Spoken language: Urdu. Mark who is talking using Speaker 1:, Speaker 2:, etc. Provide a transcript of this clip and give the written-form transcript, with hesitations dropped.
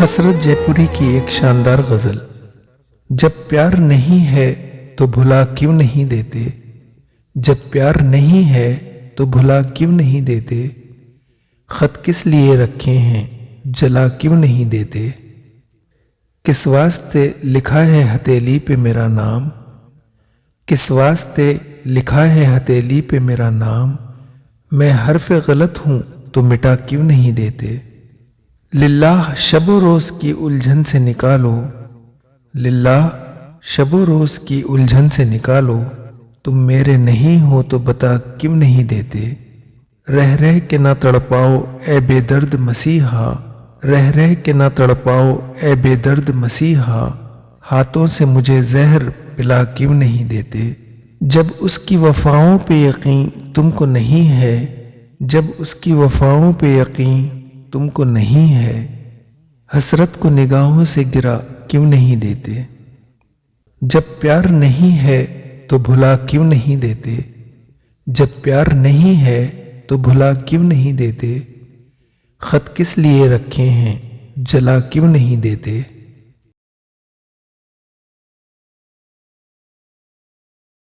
Speaker 1: حسرت جے پوری کی ایک شاندار غزل۔ جب پیار نہیں ہے تو بھلا کیوں نہیں دیتے، جب پیار نہیں ہے تو بھلا کیوں نہیں دیتے، خط کس لیے رکھے ہیں جلا کیوں نہیں دیتے، کس واسطے لکھا ہے ہتھیلی پہ میرا نام، کس واسطے لکھا ہے ہتھیلی پہ میرا نام، میں حرف غلط ہوں تو مٹا کیوں نہیں دیتے، للہ شب و روز کی الجھن سے نکالو، للہ شب و روز کی الجھن سے نکالو، تم میرے نہیں ہو تو بتا کیوں نہیں دیتے، رہ رہ کے نہ تڑپاؤ اے بے درد مسیحا، رہ رہ کے نہ تڑپاؤ اے بے درد مسیحا، ہاتھوں سے مجھے زہر پلا کیوں نہیں دیتے، جب اس کی وفاؤں پہ یقین تم کو نہیں ہے، جب اس کی وفاؤں پہ یقین تم کو نہیں ہے، حسرت کو نگاہوں سے گرا کیوں نہیں دیتے، جب پیار نہیں ہے تو بھلا کیوں نہیں دیتے، جب پیار نہیں ہے تو بھلا کیوں نہیں دیتے، خط کس لیے رکھے ہیں جلا کیوں نہیں دیتے۔